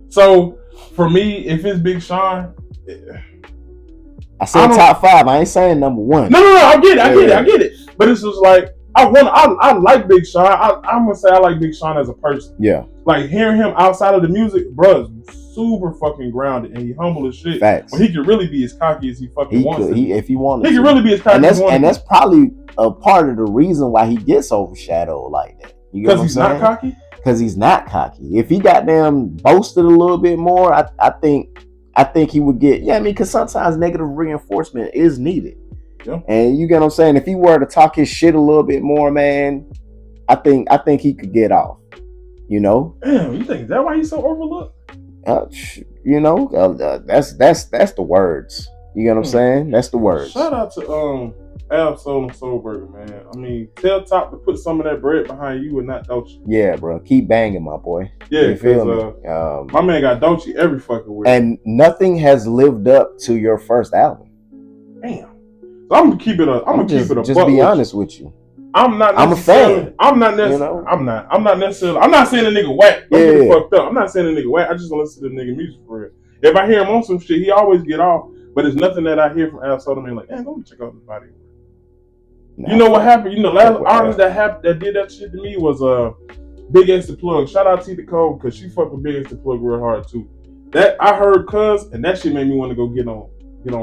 So, for me, if it's Big Sean, I said top 5. I ain't saying number 1. No. I get it. But it's just like I like Big Sean. I'm gonna say I like Big Sean as a person. Yeah. Like hearing him outside of the music, bro, super fucking grounded and he humble as shit. Facts. But he could really be as cocky as he fucking wants to. If he wanted, he could really be as cocky as he wants. And that's probably a part of the reason why he gets overshadowed like that. Because he's not cocky. Because he's not cocky. If he goddamn boasted a little bit more, I think he would get. Yeah, I mean, because sometimes negative reinforcement is needed. Yeah. And you get what I'm saying? If he were to talk his shit a little bit more, man, I think he could get off. You know? Damn, you think that why he's so overlooked? That's the words. You get what I'm saying? That's the words. Shout out to Ab-Soul and Soul Burger, man. I mean, tell Top to put some of that bread behind you and not Dolce. Yeah, bro. Keep banging, my boy. Yeah, you feel me? My man got Dolce every fucking week. And nothing has lived up to your first album. Damn. So I'm gonna keep it. I'm gonna keep it a just be honest with you. I'm a fan. I'm not necessarily. You know? I'm not necessarily. I'm not saying a nigga whack. Don't get fucked up. I'm not saying a nigga whack. I just don't listen to the nigga music for it. If I hear him on some shit, he always get off. But it's nothing that I hear from Ab-Soul to me like, man, go check out his body. You know what happened? You know, last artist that did that shit to me was Big X the Plug. Shout out T the Code because she fucked with Big X the Plug real hard too. That I heard Cuz and that shit made me want to go get on,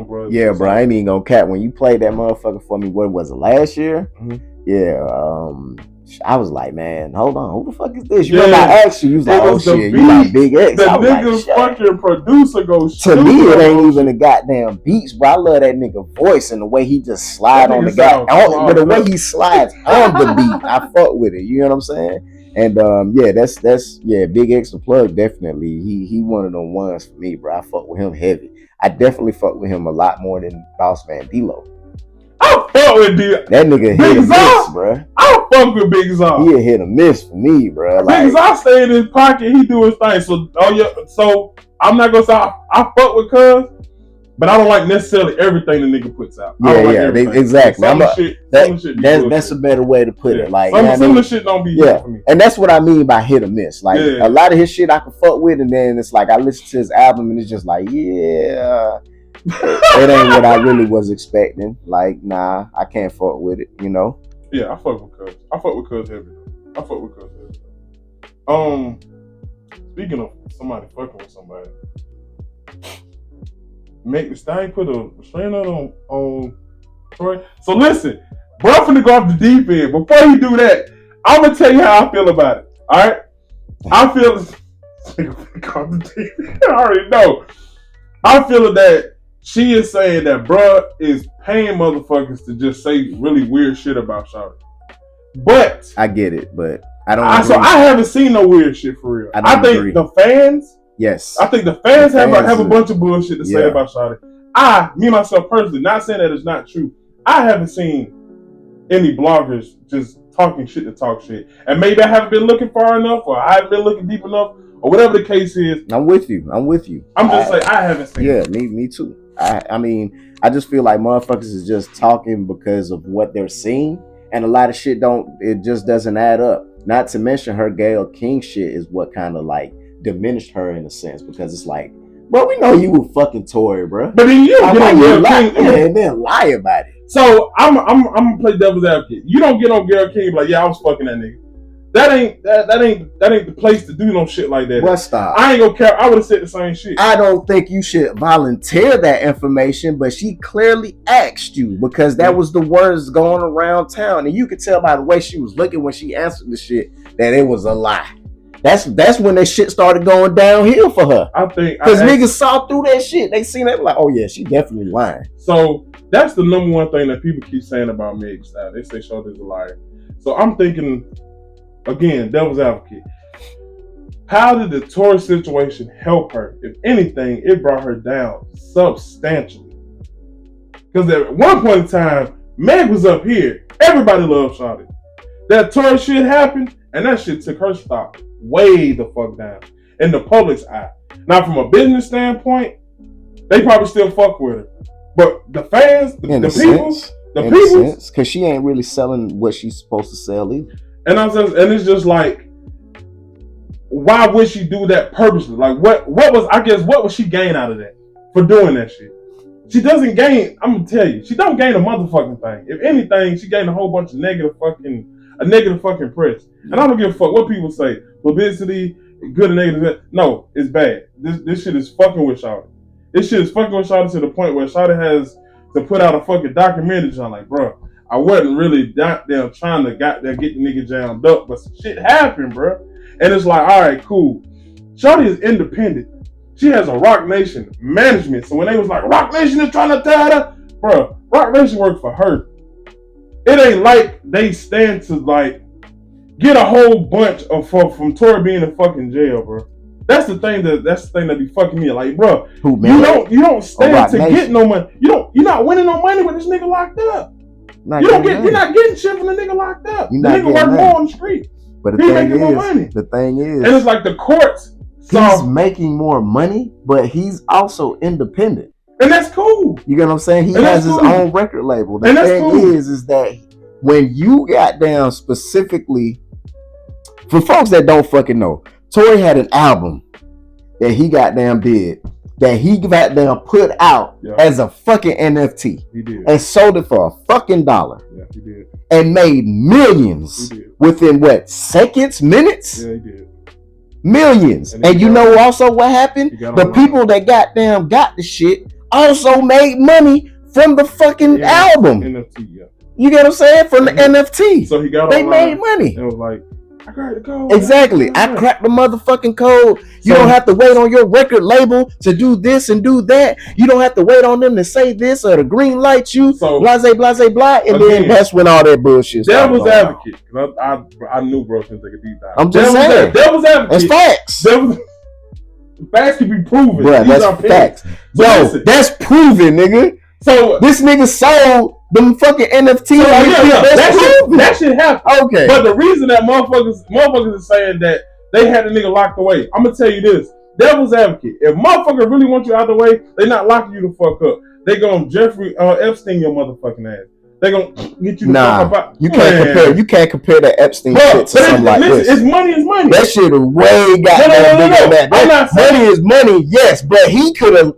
bro. Yeah, bro. I ain't even gonna cap. When you played that motherfucker for me, what was it, last year? Mm-hmm. Yeah. I was like, man, hold on, who the fuck is this? You remember I asked you, you was like, oh shit, you like Big X. The nigga's fucking producer goes. To me, it ain't even the goddamn beats, bro. I love that nigga voice and the way he just slide on the guy, but the way he slides on the beat, I fuck with it. You know what I'm saying? And that's Big X the plug, definitely. He one of them ones for me, bro. I fuck with him heavy. I definitely fuck with him a lot more than Boss Man D-Lo. I fuck with that nigga hit a miss, bro. I fuck with Big Zaw. He a hit or miss for me, bro. Big Zaw stay in his pocket. He do his thing. So I'm not gonna say I fuck with Cuz, but I don't like necessarily everything the nigga puts out. Exactly. That's a better way to put it. Like some of the shit don't be for me. And that's what I mean by hit or miss. Like a lot of his shit I can fuck with, and then it's like I listen to his album and it's just like, it ain't what I really was expecting. Like, nah, I can't fuck with it, you know? Yeah, I fuck with Cuz. I fuck with Cuz heavy. Speaking of somebody fucking with somebody, Meg Thee Stallion put a restraining order on Troy. So listen, bro, I'm finna go off the deep end. Before you do that, I'm gonna tell you how I feel about it. Alright? I feel I already know. I feel that she is saying that bruh is paying motherfuckers to just say really weird shit about Shawty. But I get it, but I don't. So I haven't seen no weird shit for real. I think the fans. Yes. I think the fans have a bunch of bullshit to say about Shawty. Me myself personally, not saying that it's not true. I haven't seen any bloggers just talking shit to talk shit, and maybe I haven't been looking far enough, or I haven't been looking deep enough, or whatever the case is. I'm with you. I'm just saying I haven't seen. Yeah, me too. I mean, I just feel like motherfuckers is just talking because of what they're seeing, and a lot of shit it just doesn't add up. Not to mention her Gayle King shit is what kind of like diminished her in a sense, because it's like, bro, we know you were fucking Tory, bro. But then you don't get on Gayle King and then lie about it. So I'm gonna play devil's advocate. You don't get on Gayle King like, yeah, I was fucking that nigga. That ain't the place to do no shit like that. Well, stop. I ain't gonna care. I would have said the same shit. I don't think you should volunteer that information, but she clearly asked you because that was the words going around town, and you could tell by the way she was looking when she answered the shit that it was a lie. That's when that shit started going downhill for her. I think because niggas saw through that shit. They seen that like, oh yeah, she definitely lying. So that's the number one thing that people keep saying about Meg Thee Stallion. They say Shawty's a liar. So I'm thinking. Again, devil's advocate. How did the Tory situation help her? If anything, it brought her down substantially. Because at one point in time, Meg was up here. Everybody loved Shawty. That Tory shit happened, and that shit took her stock way the fuck down in the public's eye. Now, from a business standpoint, they probably still fuck with her. But the fans, the people, because she ain't really selling what she's supposed to sell either. And it's just like, why would she do that purposely? Like, what would she gain out of that for doing that shit? She doesn't gain. I'm gonna tell you, she don't gain a motherfucking thing. If anything, she gained a whole bunch of negative fucking press. And I don't give a fuck what people say. Publicity, good and negative. No, it's bad. This shit is fucking with Shawty. This shit is fucking with Shawty to the point where Shawty has to put out a fucking documentary. I'm like, bro, I wasn't really goddamn trying to get the nigga jammed up, but some shit happened, bro. And it's like, all right, cool. Shawty is independent. She has a Rock Nation management. So when they was like, Rock Nation is trying to tie her, bro, Rock Nation worked for her. It ain't like they stand to like get a whole bunch of from Tory being in fucking jail, bro. That's the thing that be fucking me. Like, bro, you don't stand to get no money. You're not winning no money with this nigga locked up. You're not getting shit from the nigga locked up. The nigga work more on the street. But the thing is, and it's like the courts. He's making more money, but he's also independent. And that's cool. You get what I'm saying? He has his own record label. The thing is that when you got down specifically, for folks that don't fucking know, Tory had an album that he goddamn did, that he goddamn put out as a fucking NFT. He did. And sold it for a fucking $1. Yeah, he did. And made millions within seconds, minutes? Yeah, he did. Millions. And you know also what happened? The people that goddamn got the shit also made money from the fucking album. NFT, You get what I'm saying? From the NFT. So he got they made money. And was like, I cracked the code. Exactly. I cracked the motherfucking code. You don't have to wait on your record label to do this and do that. You don't have to wait on them to say this or to green light you. So blase, blase, blah. And then that's when all that bullshit started. Devil's advocate. I knew bro was gonna take a deep dive. I'm just saying. Devil's advocate. It's facts. Facts can be proven. Bruh, that's facts. Yo, that's proven, nigga. So this nigga sold them fucking NFTs. So, that shit happened. Okay. But the reason that motherfuckers is saying that they had the nigga locked away, I'm gonna tell you this. Devil's advocate. If motherfuckers really want you out the way, they not locking you the fuck up. They gonna Jeffrey Epstein your motherfucking ass. They gonna get you the fuck up. You can't compare that Epstein shit to something like this. It's money is money. That shit is way goddamn bigger than that. Money is money, yes, but he could have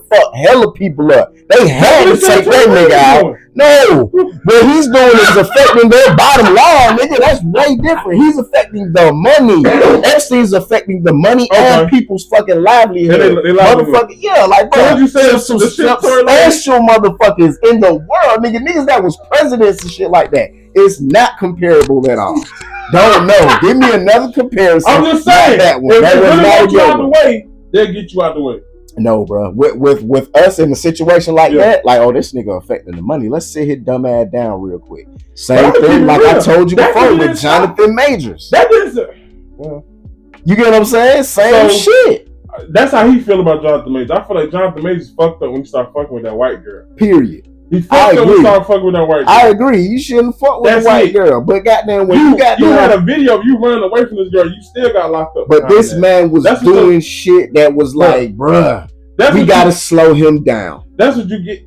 fucked hella people up. They had to take that nigga out. No, what he's doing is affecting their bottom line, nigga. That's way different. He's affecting the money. Epstein's affecting the money and people's fucking livelihood. Motherfucker, yeah, like bro, you say some special motherfuckers in the world, niggas that was presidents and shit like that. It's not comparable at all. Don't know. Give me another comparison. I'm just saying that one. If they really want you out the way, they'll get you out the way. No, bro. With us in a situation like that, like, oh, this nigga affecting the money. Let's sit his dumb ass down real quick. Same thing, like I told you before with Jonathan Majors. That is, well, you get what I'm saying? Same shit. That's how he feel about Jonathan Majors. I feel like Jonathan Majors fucked up when he started fucking with that white girl. Period. He fucked up when he started fucking with that white girl. I agree. You shouldn't fuck with a white girl. But goddamn, when you had a video of you running away from this girl, you still got locked up. But this man was doing shit that was like, bruh, we gotta slow him down. That's what you get.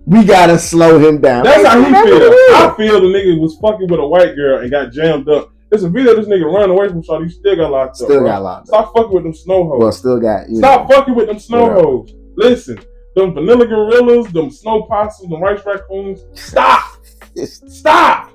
We gotta slow him down. That's how he feel. I feel the nigga was fucking with a white girl and got jammed up. There's a video of this nigga running away from Shawty. He still got locked up. Got locked up. Stop fucking with them snow hoes. Well, still got. Stop fucking with them snow hoes. Listen. Them vanilla gorillas, them snow possums, them rice raccoons. Stop! Stop!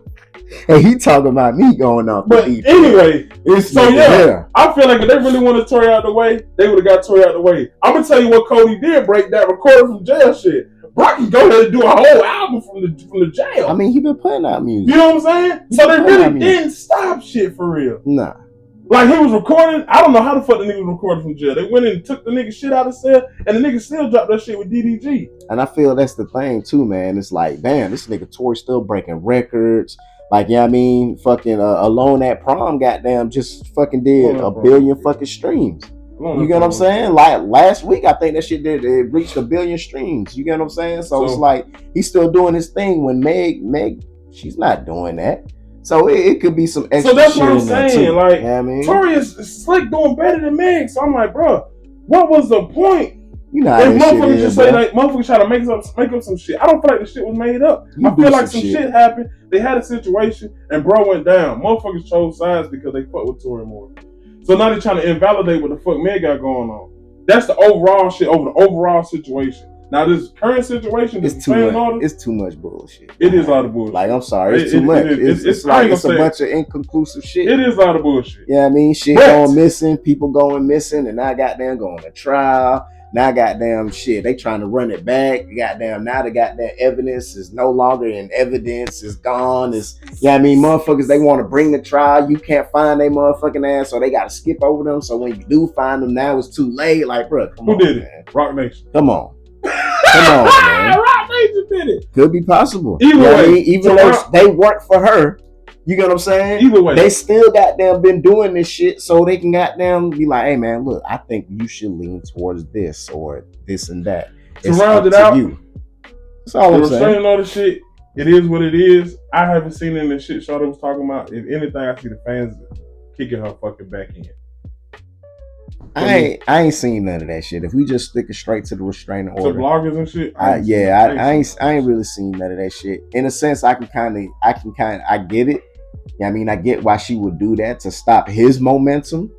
And he talking about me going off. But anyway, I feel like if they really wanted Tory out the way, they would have got Tory out the way. I'm gonna tell you what Cody did break that recorded from jail shit. Brock can go ahead and do a whole album from the jail. I mean, he been putting out music. You know what I'm saying? So they really didn't stop shit for real. Nah. Like he was recording, I don't know how the fuck the nigga was recording from jail. They went in and took the nigga shit out of cell, and the nigga still dropped that shit with DDG. And I feel that's the thing too, man. It's like, damn, this nigga Tory still breaking records. Like, yeah, I mean, fucking Alone at Prom, goddamn, just fucking did a billion fucking streams. You get what I'm saying? Like last week, I think that shit it reached 1 billion streams. You get what I'm saying? So it's like he's still doing his thing. When Meg, she's not doing that. So it could be some extra. So that's shit what I'm saying. Like, you know what I mean? Tory is slick doing better than Meg. So I'm like, bro, what was the point? You know, if motherfuckers just say like motherfuckers try to make up some shit. I don't feel like the shit was made up. I feel like some shit happened. They had a situation and bro went down. Motherfuckers chose sides because they fuck with Tory more. So now they're trying to invalidate what the fuck Meg got going on. That's the overall shit over the overall situation. Now this current situation, it's too much bullshit. It is a lot of bullshit. Like, I'm sorry, it's too much. It's like it's a bunch of inconclusive shit. It is a lot of bullshit. Yeah, I mean, shit going missing, people going missing, and now goddamn going to trial. Now goddamn shit, they trying to run it back. Goddamn, now the goddamn evidence is no longer in evidence, it's gone. I mean, motherfuckers, they want to bring the trial. You can't find their motherfucking ass, so they gotta skip over them. So when you do find them, now it's too late. Like, bro, come on. Who did it? Rock Nation. Come on. Come on, man. Rock Nation did it. Could be possible. Either way, even though they work for her, you get what I'm saying? Either way, they still goddamn been doing this shit so they can goddamn be like, hey man, look, I think you should lean towards this or this and that. To round it out, that's all I'm saying. All the shit, it is what it is. I haven't seen any shit Shawty was talking about. If anything, I see the fans kicking her fucking back in. I ain't seen none of that shit. If we just stick it straight to the restraining order, to bloggers and shit. I ain't really seen none of that shit. In a sense, I get it. Yeah, I mean, I get why she would do that to stop his momentum.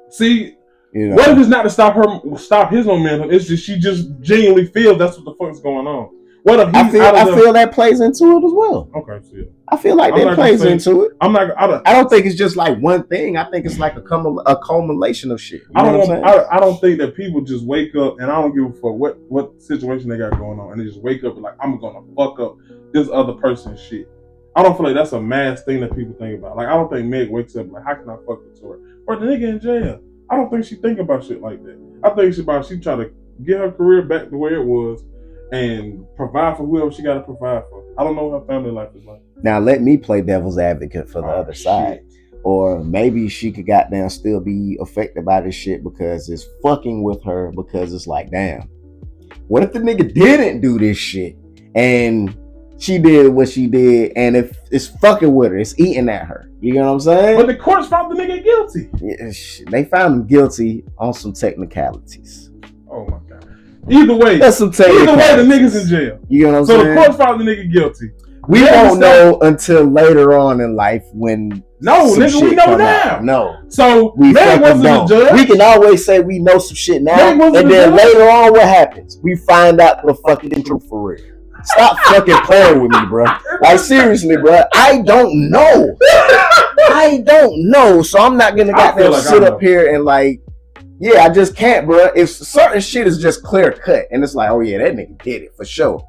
See, what if it's not to stop his momentum? It's just she just genuinely feels that's what the fuck's going on. I feel that plays into it as well. Okay, so yeah. I feel like that plays into it. I don't think it's just like one thing. I think it's like a culmination of shit. I don't think that people just wake up and I don't give a fuck what situation they got going on and they just wake up and like I'm gonna fuck up this other person's shit. I don't feel like that's a mass thing that people think about. Like I don't think Meg wakes up like how can I fuck with Tory or the nigga in jail. I don't think she think about shit like that. I think she try to get her career back the way it was and provide for whoever she got to provide for. I don't know what her family life is like. Now let me play devil's advocate for the other side. Or maybe she could goddamn still be affected by this shit because it's fucking with her because it's like, damn, what if the nigga didn't do this shit and she did what she did and if it's fucking with her, it's eating at her. You know what I'm saying? But the courts found the nigga guilty. Yeah, they found him guilty on some technicalities. Oh my God. Either way, the nigga's in jail. You know what I'm saying? So the courts found the nigga guilty. We won't know until later on in life when. No, nigga, we know now. No. So Meg wasn't the judge. We can always say we know some shit now, and then later on, what happens? We find out the fucking truth for real. Stop fucking playing with me, bro. Like seriously, bro. I don't know. So I'm not gonna goddamn sit up here and like. Yeah, I just can't, bro. If certain shit is just clear cut, and it's like, oh yeah, that nigga did it for sure.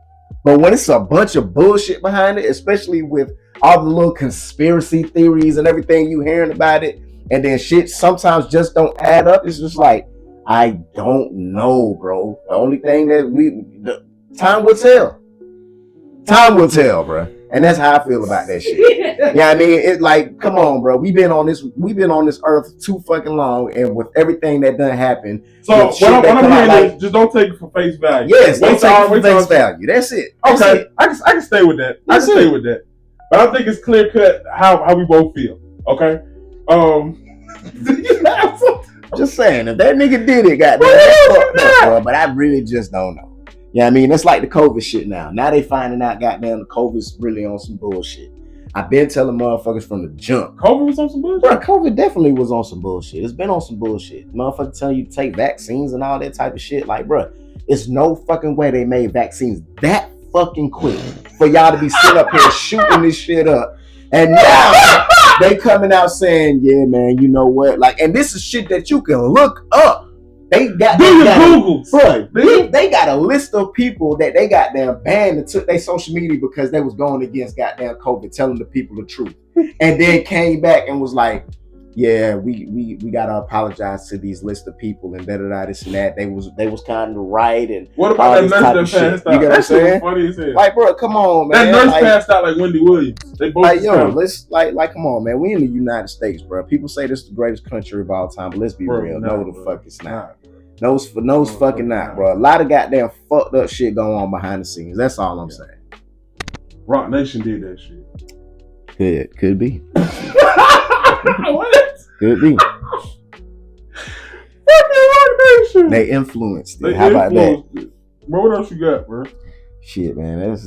But when it's a bunch of bullshit behind it, especially with all the little conspiracy theories and everything you hearing about it, and then shit sometimes just don't add up, it's just like, I don't know, bro. The only thing that time will tell. Time will tell, bro. And that's how I feel about that shit. Yeah, I mean, it's like, come on, bro. We've been on this earth too fucking long, and with everything that done happened. So what I'm hearing is just don't take it for face value. Yes, don't take it for face value. That's it. Okay, I can stay with that. I can stay with that. But I think it's clear cut how we both feel. Okay. Just saying, if that nigga did it, goddamn, that's fucked up, bro. But I really just don't know. Yeah, I mean, it's like the COVID shit now. Now they finding out, goddamn, the COVID's really on some bullshit. I've been telling motherfuckers from the jump. COVID was on some bullshit? Bro, COVID definitely was on some bullshit. It's been on some bullshit. Motherfuckers telling you to take vaccines and all that type of shit. Like, bro, it's no fucking way they made vaccines that fucking quick for y'all to be sitting up here shooting this shit up. And now they coming out saying, yeah, man, you know what? Like, and this is shit that you can look up. They got a list of people that they goddamn banned and took their social media because they was going against goddamn COVID, telling the people the truth, and then came back and was like, "Yeah, we gotta apologize to these list of people and this and that." They was kind of right. And what about that nurse that passed out? You know what I'm saying? Funny as hell. Like, bro, come on, man. That nurse passed out like Wendy Williams. They both like, yo, let's like, come on, man. We in the United States, bro. People say this is the greatest country of all time, but let's be real. No, the fuck it's not. No, fucking not, bro. A lot of goddamn fucked up shit going on behind the scenes. That's all I'm saying. Rock Nation did that shit. Could be. What? Could be. Fucking Rock Nation. They influenced it. How about that? Bro, what else you got, bro? Shit, man. That's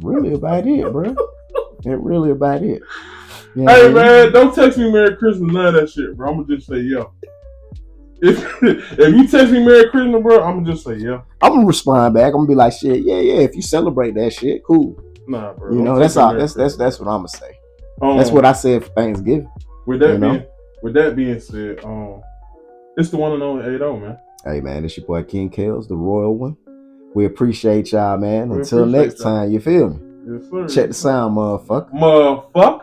really about it, bro. That's really about it. You know hey, man, don't text me Merry Christmas, none of that shit, bro. I'm gonna just say yo. If you text me Merry Christmas, bro, I'm gonna just say yeah. I'm gonna respond back. I'm gonna be like, shit, yeah. If you celebrate that shit, cool. Nah, bro. You know, that's all. That's what I'm gonna say. That's what I said for Thanksgiving. With that being said, it's the one and only 8-0, man. Hey, man, it's your boy King Kels, the Royal One. We appreciate y'all, man. Until next time, you feel me? Yes, sir. Check the sound, motherfucker. Motherfucker.